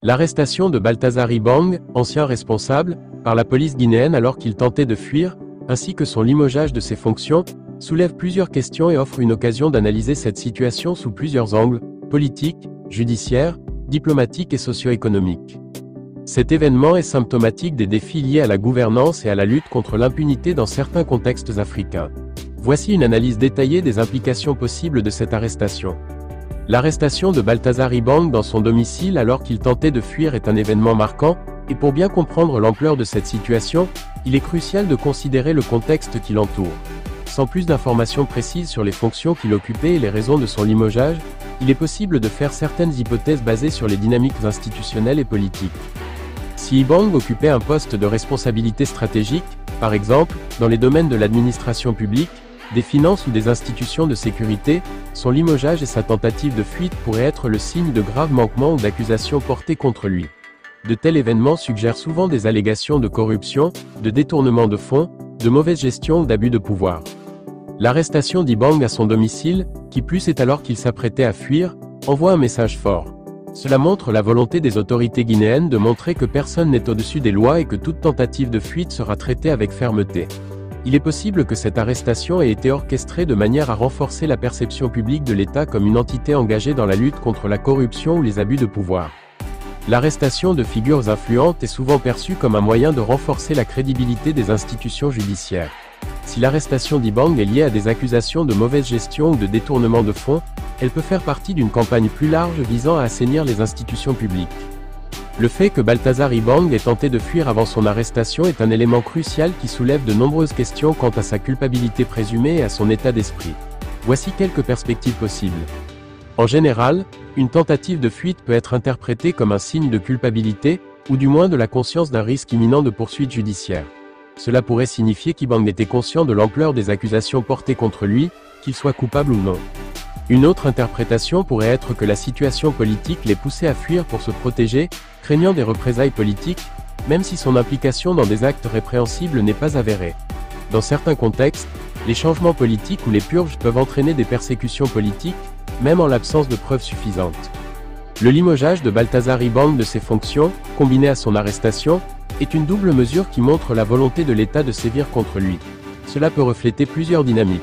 L'arrestation de Balthazar Ibang, ancien responsable, par la police guinéenne alors qu'il tentait de fuir, ainsi que son limogeage de ses fonctions, soulève plusieurs questions et offre une occasion d'analyser cette situation sous plusieurs angles, politiques, judiciaires, diplomatiques et socio-économiques. Cet événement est symptomatique des défis liés à la gouvernance et à la lutte contre l'impunité dans certains contextes africains. Voici une analyse détaillée des implications possibles de cette arrestation. L'arrestation de Balthazar Ibang dans son domicile alors qu'il tentait de fuir est un événement marquant, et pour bien comprendre l'ampleur de cette situation, il est crucial de considérer le contexte qui l'entoure. Sans plus d'informations précises sur les fonctions qu'il occupait et les raisons de son limogeage, il est possible de faire certaines hypothèses basées sur les dynamiques institutionnelles et politiques. Si Ibang occupait un poste de responsabilité stratégique, par exemple, dans les domaines de l'administration publique, des finances ou des institutions de sécurité, son limogeage et sa tentative de fuite pourraient être le signe de graves manquements ou d'accusations portées contre lui. De tels événements suggèrent souvent des allégations de corruption, de détournement de fonds, de mauvaise gestion ou d'abus de pouvoir. L'arrestation d'Ibang à son domicile, qui plus est alors qu'il s'apprêtait à fuir, envoie un message fort. Cela montre la volonté des autorités guinéennes de montrer que personne n'est au-dessus des lois et que toute tentative de fuite sera traitée avec fermeté. Il est possible que cette arrestation ait été orchestrée de manière à renforcer la perception publique de l'État comme une entité engagée dans la lutte contre la corruption ou les abus de pouvoir. L'arrestation de figures influentes est souvent perçue comme un moyen de renforcer la crédibilité des institutions judiciaires. Si l'arrestation d'Ibang est liée à des accusations de mauvaise gestion ou de détournement de fonds, elle peut faire partie d'une campagne plus large visant à assainir les institutions publiques. Le fait que Balthazar Ibang ait tenté de fuir avant son arrestation est un élément crucial qui soulève de nombreuses questions quant à sa culpabilité présumée et à son état d'esprit. Voici quelques perspectives possibles. En général, une tentative de fuite peut être interprétée comme un signe de culpabilité, ou du moins de la conscience d'un risque imminent de poursuite judiciaire. Cela pourrait signifier qu'Ibang était conscient de l'ampleur des accusations portées contre lui, qu'il soit coupable ou non. Une autre interprétation pourrait être que la situation politique l'ait poussé à fuir pour se protéger, craignant des représailles politiques, même si son implication dans des actes répréhensibles n'est pas avérée. Dans certains contextes, les changements politiques ou les purges peuvent entraîner des persécutions politiques, même en l'absence de preuves suffisantes. Le limogeage de Balthazar Ibang de ses fonctions, combiné à son arrestation, est une double mesure qui montre la volonté de l'État de sévir contre lui. Cela peut refléter plusieurs dynamiques.